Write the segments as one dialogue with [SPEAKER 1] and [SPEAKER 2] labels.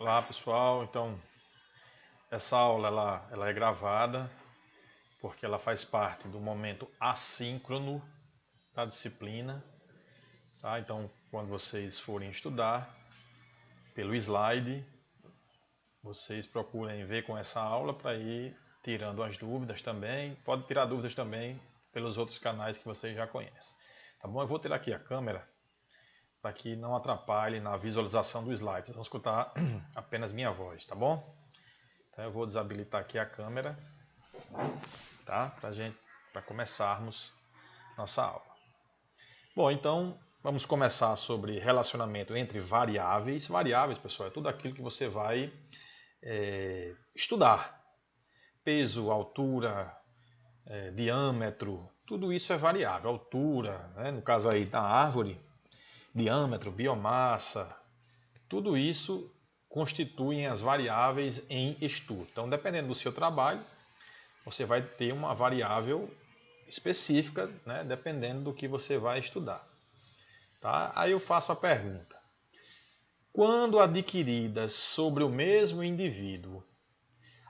[SPEAKER 1] Olá pessoal, então essa aula ela é gravada porque ela faz parte do momento assíncrono da disciplina, tá? Então quando vocês forem estudar pelo slide, vocês procurem ver com essa aula para ir tirando as dúvidas também, pode tirar dúvidas também pelos outros canais que vocês já conhecem, tá bom? Eu vou tirar aqui a câmera para que não atrapalhe na visualização do slide, vocês vão escutar apenas minha voz, tá bom? Então eu vou desabilitar aqui a câmera, tá? Para começarmos nossa aula. Bom, então vamos começar sobre relacionamento entre variáveis. Variáveis, pessoal, é tudo aquilo que você vai estudar. Peso, altura, diâmetro, tudo isso é variável. Altura, né? No caso aí da árvore, diâmetro, biomassa, tudo isso constituem as variáveis em estudo. Então, dependendo do seu trabalho, você vai ter uma variável específica, né, dependendo do que você vai estudar. Tá? Aí eu faço a pergunta: quando adquiridas sobre o mesmo indivíduo,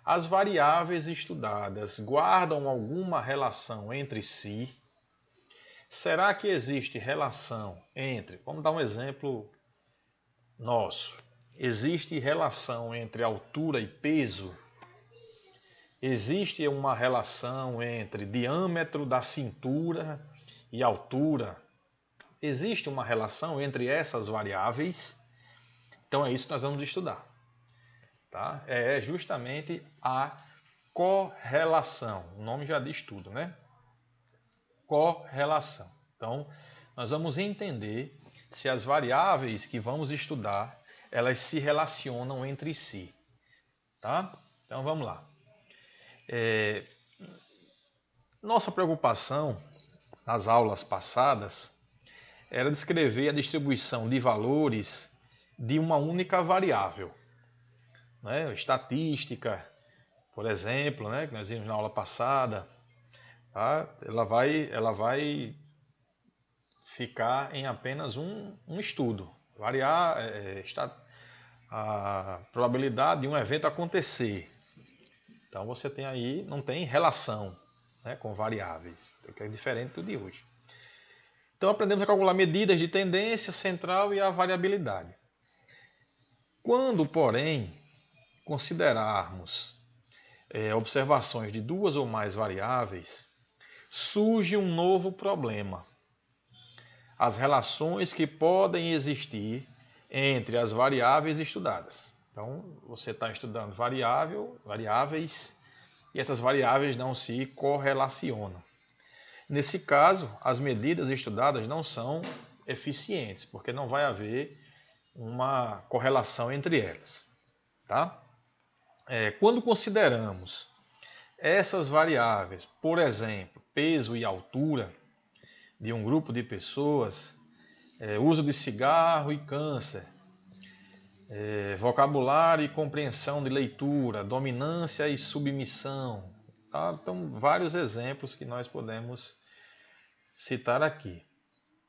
[SPEAKER 1] as variáveis estudadas guardam alguma relação entre si? Será que existe relação entre, vamos dar um exemplo nosso, existe relação entre altura e peso? Existe uma relação entre diâmetro da cintura e altura? Existe uma relação entre essas variáveis? Então é isso que nós vamos estudar. Tá? É justamente a correlação. O nome já diz tudo, né? Correlação. Então, nós vamos entender se as variáveis que vamos estudar, elas se relacionam entre si. Tá? Então vamos lá. Nossa preocupação nas aulas passadas era descrever a distribuição de valores de uma única variável, né? Estatística, por exemplo, né? Que nós vimos na aula passada, tá? Ela vai ficar em apenas um estudo, variar a probabilidade de um evento acontecer. Então você tem aí, não tem relação, né, com variáveis, que é diferente do de hoje. Então aprendemos a calcular medidas de tendência central e a variabilidade. Quando, porém, considerarmos observações de duas ou mais variáveis, surge um novo problema: as relações que podem existir entre as variáveis estudadas. Então, você está estudando variáveis, e essas variáveis não se correlacionam. Nesse caso, as medidas estudadas não são eficientes, porque não vai haver uma correlação entre elas. Tá? Quando consideramos essas variáveis, por exemplo, peso e altura de um grupo de pessoas, uso de cigarro e câncer, vocabulário e compreensão de leitura, dominância e submissão. Tá? Então, vários exemplos que nós podemos citar aqui.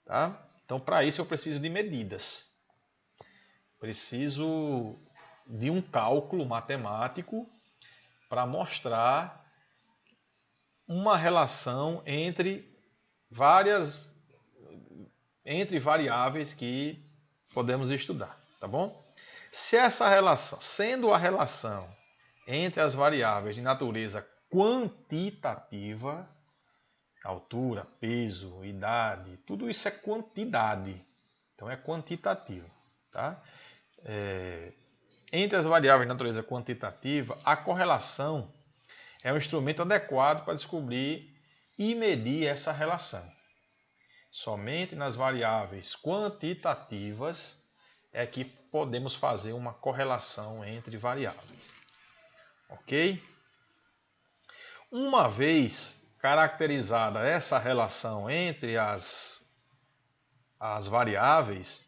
[SPEAKER 1] Tá? Então, para isso eu preciso de medidas. Preciso de um cálculo matemático para mostrar uma relação entre variáveis que podemos estudar, tá bom? Se essa relação, sendo a relação entre as variáveis de natureza quantitativa, altura, peso, idade, tudo isso é quantidade, então é quantitativo, tá? Entre as variáveis de natureza quantitativa, a correlação é um instrumento adequado para descobrir e medir essa relação. Somente nas variáveis quantitativas é que podemos fazer uma correlação entre variáveis. Ok? Uma vez caracterizada essa relação entre as variáveis,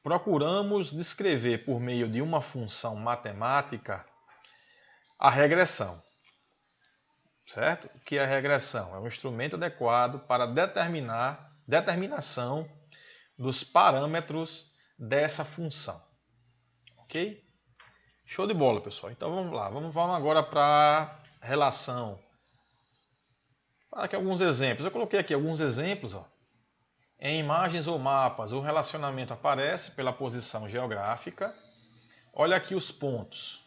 [SPEAKER 1] procuramos descrever por meio de uma função matemática a regressão. Certo? O que é a regressão? É um instrumento adequado para determinação dos parâmetros dessa função. Ok? Show de bola, pessoal. Então vamos lá. Vamos agora para relação. Aqui alguns exemplos. Eu coloquei aqui alguns exemplos. Ó. Em imagens ou mapas, o relacionamento aparece pela posição geográfica. Olha aqui os pontos.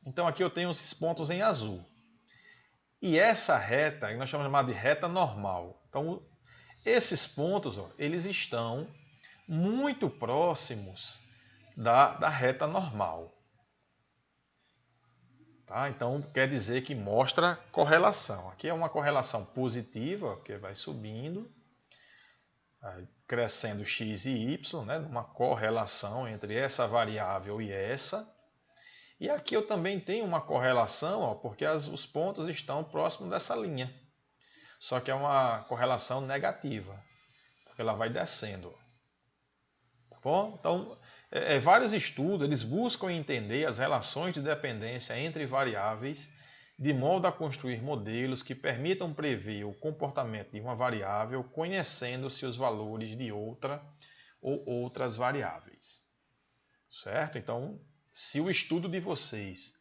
[SPEAKER 1] Então aqui eu tenho esses pontos em azul. E essa reta, nós chamamos de reta normal. Então esses pontos, ó, eles estão muito próximos da reta normal. Tá? Então quer dizer que mostra correlação. Aqui é uma correlação positiva, que vai subindo, crescendo x e y, né? Uma correlação entre essa variável e essa. E aqui eu também tenho uma correlação, ó, porque os pontos estão próximos dessa linha. Só que é uma correlação negativa, porque ela vai descendo. Tá bom? Então, vários estudos eles buscam entender as relações de dependência entre variáveis, de modo a construir modelos que permitam prever o comportamento de uma variável, conhecendo-se os valores de outra ou outras variáveis. Certo? Então, se o estudo de vocês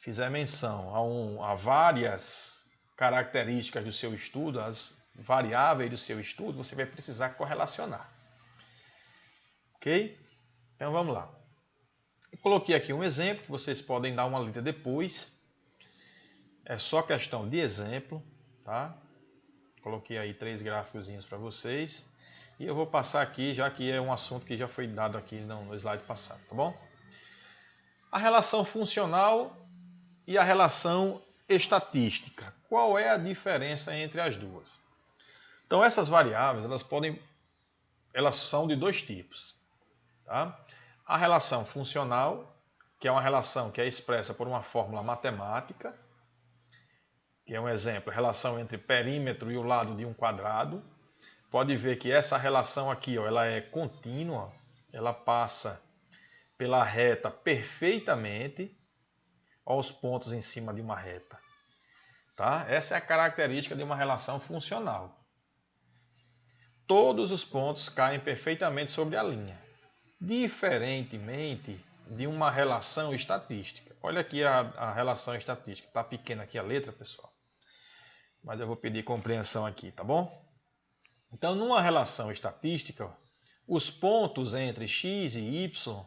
[SPEAKER 1] fizer menção a várias características do seu estudo, as variáveis do seu estudo, você vai precisar correlacionar. Ok? Então vamos lá. Eu coloquei aqui um exemplo que vocês podem dar uma lida depois. É só questão de exemplo, tá? Coloquei aí 3 gráficozinhos para vocês. E eu vou passar aqui, já que é um assunto que já foi dado aqui no slide passado, tá bom? A relação funcional e a relação estatística. Qual é a diferença entre as duas? Então essas variáveis, elas são de dois tipos. Tá? A relação funcional, que é uma relação que é expressa por uma fórmula matemática, que é um exemplo, a relação entre perímetro e o lado de um quadrado. Pode ver que essa relação aqui, ó, ela é contínua, ela passa pela reta perfeitamente, aos pontos em cima de uma reta. Tá? Essa é a característica de uma relação funcional. Todos os pontos caem perfeitamente sobre a linha, diferentemente de uma relação estatística. Olha aqui a relação estatística. Está pequena aqui a letra, pessoal. Mas eu vou pedir compreensão aqui, tá bom? Então, numa relação estatística, os pontos entre x e y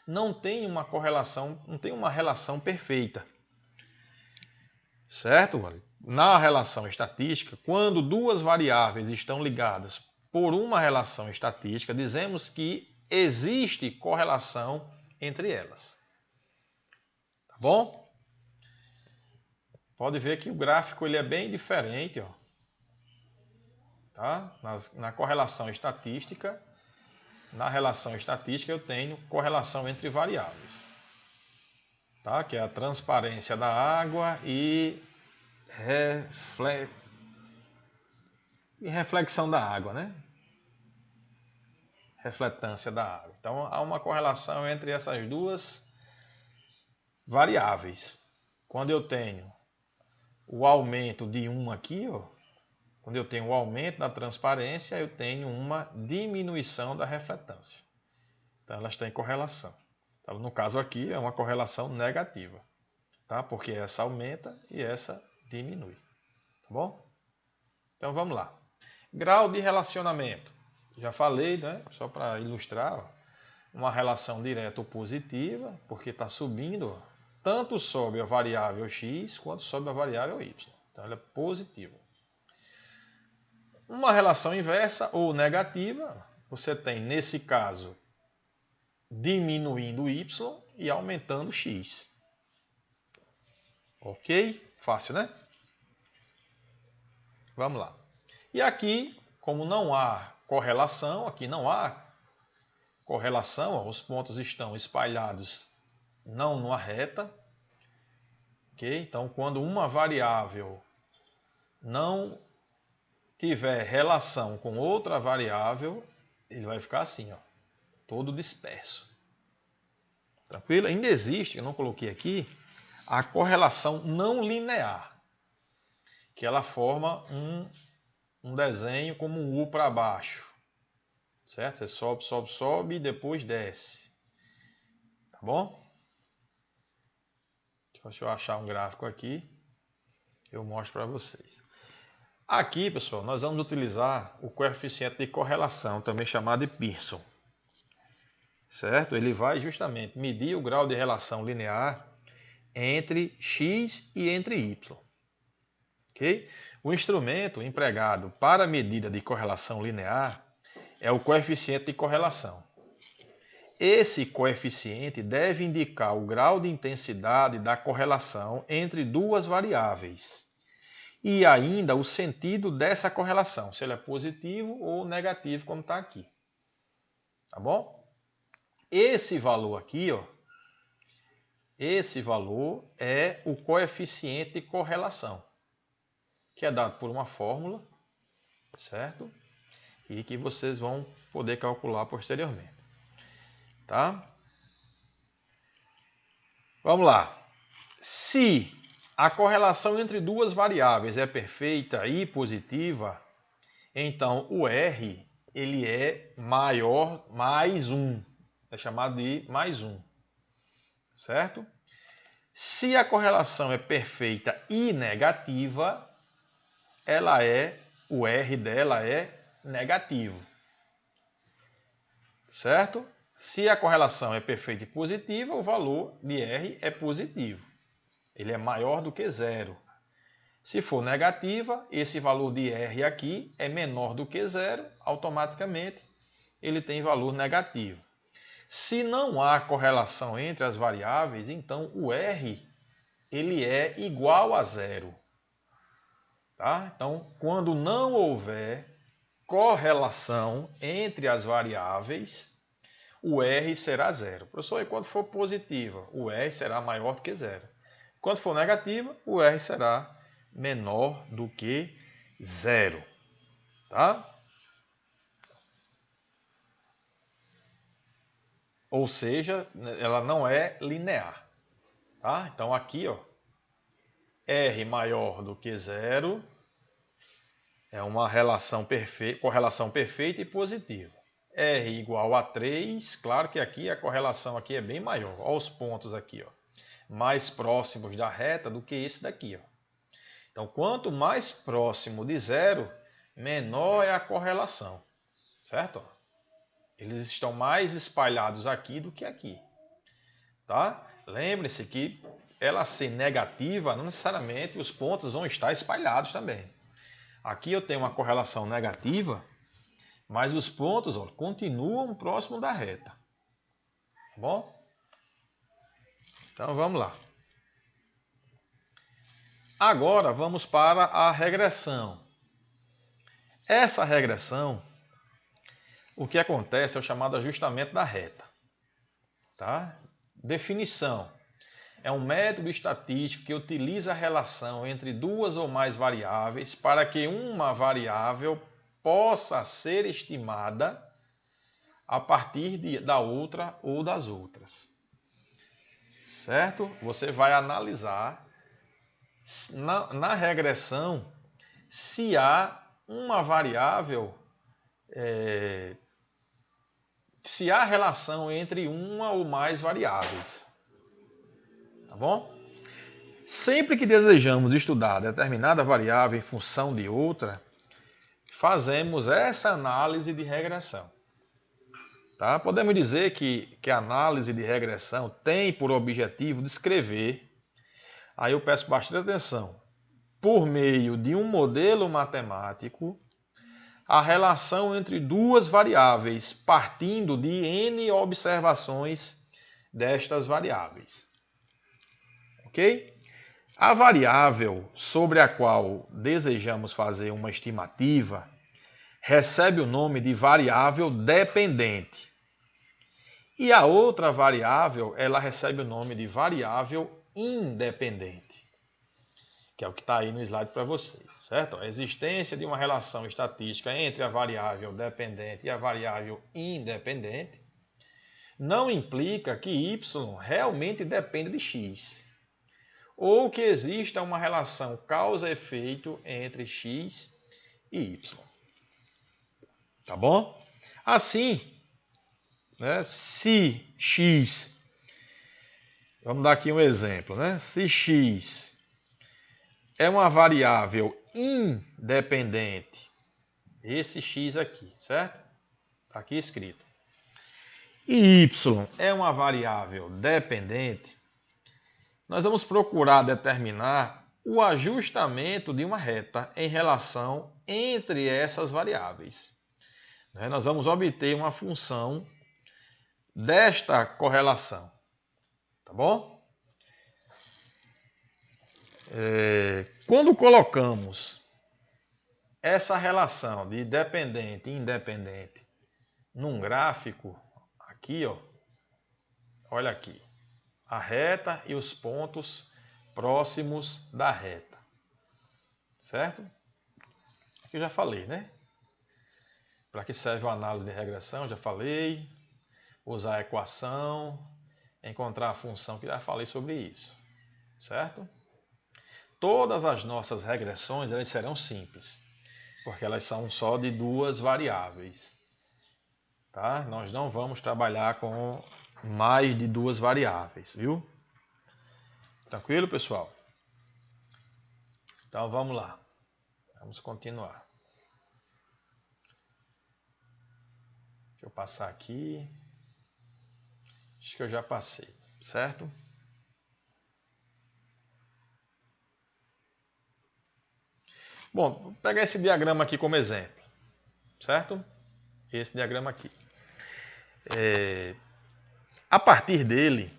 [SPEAKER 1] não tem uma correlação, não tem uma relação perfeita. Certo? Na relação estatística, quando duas variáveis estão ligadas por uma relação estatística, dizemos que existe correlação entre elas. Tá bom? Pode ver que o gráfico ele é bem diferente. Ó. Tá? Na correlação estatística, na relação estatística eu tenho correlação entre variáveis. Tá? Que é a transparência da água e reflexão da água, né? Refletância da água. Então há uma correlação entre essas duas variáveis. Quando eu tenho o aumento de 1 aqui, ó, quando eu tenho o aumento da transparência, eu tenho uma diminuição da refletância. Então elas têm correlação. Então, no caso aqui é uma correlação negativa, tá? Porque essa aumenta e essa diminui. Tá bom? Então vamos lá. Grau de relacionamento. Já falei, né? Só para ilustrar, ó, uma relação direta ou positiva, porque está subindo, ó, tanto sobe a variável x quanto sobe a variável y. Então ela é positiva. Uma relação inversa ou negativa, você tem nesse caso diminuindo y e aumentando x. Ok? Fácil, né? Vamos lá. E aqui, como não há correlação, aqui não há correlação, ó, os pontos estão espalhados não numa reta. Ok? Então, quando uma variável não tiver relação com outra variável, ele vai ficar assim, ó, todo disperso. Tranquilo? Ainda existe, eu não coloquei aqui, a correlação não linear, que ela forma um desenho como um U para baixo. Certo? Você sobe, sobe, sobe e depois desce. Tá bom? Deixa eu achar um gráfico aqui, eu mostro para vocês. Aqui, pessoal, nós vamos utilizar o coeficiente de correlação, também chamado de Pearson. Certo? Ele vai justamente medir o grau de relação linear entre x e entre y. Okay? O instrumento empregado para a medida de correlação linear é o coeficiente de correlação. Esse coeficiente deve indicar o grau de intensidade da correlação entre duas variáveis e ainda o sentido dessa correlação, se ele é positivo ou negativo, como está aqui. Tá bom? Esse valor aqui, ó, esse valor é o coeficiente de correlação, que é dado por uma fórmula, certo? E que vocês vão poder calcular posteriormente. Tá? Vamos lá. Se a correlação entre duas variáveis é perfeita e positiva, então o R ele é maior mais 1. É chamado de mais 1. Certo? Se a correlação é perfeita e negativa, o R dela é negativo. Certo? Se a correlação é perfeita e positiva, o valor de R é positivo. Ele é maior do que zero. Se for negativa, esse valor de R aqui é menor do que zero, automaticamente ele tem valor negativo. Se não há correlação entre as variáveis, então o R ele é igual a zero. Tá? Então, quando não houver correlação entre as variáveis, o R será zero. Professor, e quando for positiva, o R será maior do que zero. Quando for negativa, o R será menor do que zero. Tá? Ou seja, ela não é linear. Tá? Então aqui, ó, R maior do que zero é uma correlação perfeita e positiva. R igual a 3, claro que aqui a correlação aqui é bem maior. Olha os pontos aqui, ó, mais próximos da reta do que esse daqui. Ó. Então, quanto mais próximo de zero, menor é a correlação. Certo? Eles estão mais espalhados aqui do que aqui. Tá? Lembre-se que ela ser negativa, não necessariamente os pontos vão estar espalhados também. Aqui eu tenho uma correlação negativa, mas os pontos ó, continuam próximo da reta. Tá bom? Então vamos lá. Agora vamos para a regressão. Essa regressão, o que acontece é o chamado ajustamento da reta. Tá? Definição. É um método estatístico que utiliza a relação entre duas ou mais variáveis para que uma variável possa ser estimada a partir da outra ou das outras. Certo? Você vai analisar na regressão se há uma variável, se há relação entre uma ou mais variáveis. Tá bom? Sempre que desejamos estudar determinada variável em função de outra, fazemos essa análise de regressão. Tá? Podemos dizer que a análise de regressão tem por objetivo descrever, aí eu peço bastante atenção, por meio de um modelo matemático, a relação entre duas variáveis, partindo de N observações destas variáveis. Ok? A variável sobre a qual desejamos fazer uma estimativa recebe o nome de variável dependente. E a outra variável, ela recebe o nome de variável independente, que é o que está aí no slide para vocês, certo? A existência de uma relação estatística entre a variável dependente e a variável independente não implica que y realmente depende de x, ou que exista uma relação causa-efeito entre x e y. Tá bom? Assim, né, se x Vamos dar aqui um exemplo, né? Se x é uma variável independente, esse x aqui, certo? Está aqui escrito. E y é uma variável dependente, nós vamos procurar determinar o ajustamento de uma reta em relação entre essas variáveis. Nós vamos obter uma função desta correlação. Tá bom? Quando colocamos essa relação de dependente e independente num gráfico, aqui, ó, olha aqui, a reta e os pontos próximos da reta, certo? Aqui eu já falei, né? Para que serve a análise de regressão, já falei. Usar a equação, encontrar a função, que já falei sobre isso, certo? Todas as nossas regressões, elas serão simples, porque elas são só de duas variáveis, tá? Nós não vamos trabalhar com mais de duas variáveis, viu? Tranquilo, pessoal? Então vamos lá, vamos continuar. Deixa eu passar aqui. Acho que eu já passei, certo? Bom, vou pegar esse diagrama aqui como exemplo, certo? Esse diagrama aqui. A partir dele,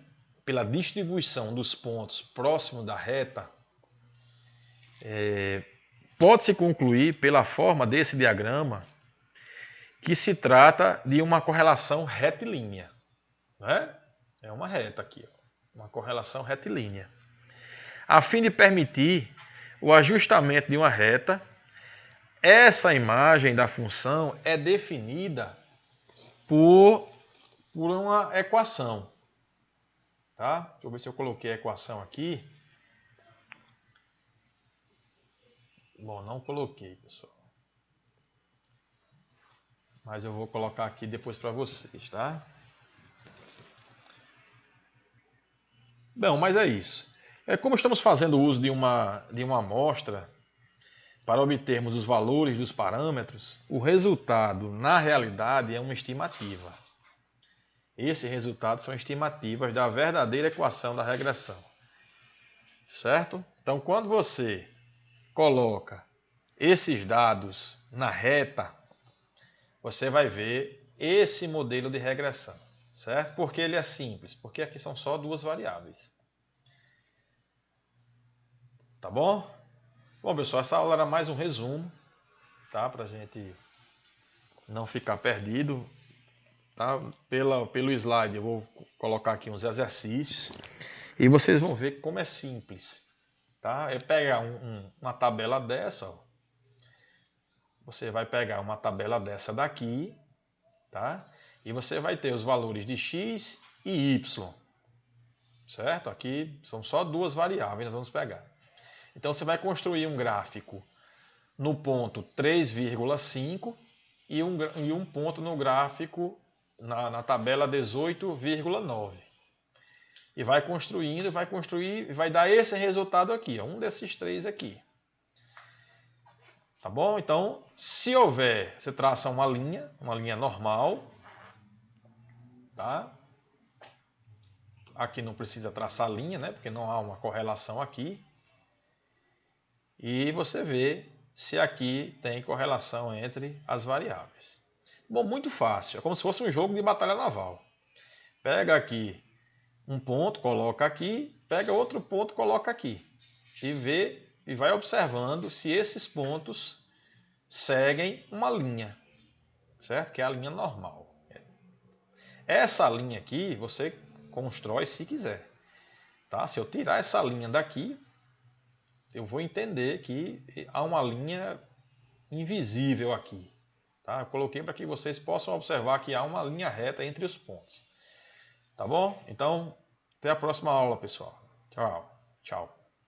[SPEAKER 1] pela distribuição dos pontos próximos da reta, pode-se concluir pela forma desse diagrama que se trata de uma correlação retilínea. Né? É uma reta aqui, ó, uma correlação retilínea. A fim de permitir o ajustamento de uma reta, essa imagem da função é definida por uma equação. Tá? Deixa eu ver se eu coloquei a equação aqui. Bom, não coloquei, pessoal. Mas eu vou colocar aqui depois para vocês, tá? Bom, mas é isso. Como estamos fazendo uso de uma amostra para obtermos os valores dos parâmetros, o resultado, na realidade, é uma estimativa. Esses resultados são estimativas da verdadeira equação da regressão. Certo? Então, quando você coloca esses dados na reta, você vai ver esse modelo de regressão. Certo? Porque ele é simples, porque aqui são só duas variáveis. Tá bom? Bom, pessoal, essa aula era mais um resumo, tá? Para a gente não ficar perdido. Tá? Pelo slide eu vou colocar aqui uns exercícios e vocês vão ver como é simples. Tá? Eu pegar uma tabela dessa, ó. Você vai pegar uma tabela dessa daqui, tá? E você vai ter os valores de x e y, certo? Aqui são só duas variáveis, nós vamos pegar. Então você vai construir um gráfico no ponto 3,5 e um ponto no gráfico na tabela 18,9. E vai construindo, vai construir, vai dar esse resultado aqui, ó, um desses três aqui. Tá bom? Então, se houver, você traça uma linha normal, tá? Aqui não precisa traçar linha, né? Porque não há uma correlação aqui. E você vê se aqui tem correlação entre as variáveis. Bom, muito fácil. É como se fosse um jogo de batalha naval. Pega aqui um ponto, coloca aqui, pega outro ponto, coloca aqui. E vê e vai observando se esses pontos seguem uma linha, certo? Que é a linha normal. Essa linha aqui você constrói se quiser. Tá? Se eu tirar essa linha daqui, eu vou entender que há uma linha invisível aqui. Tá? Eu coloquei para que vocês possam observar que há uma linha reta entre os pontos. Tá bom? Então, até a próxima aula, pessoal. Tchau. Tchau.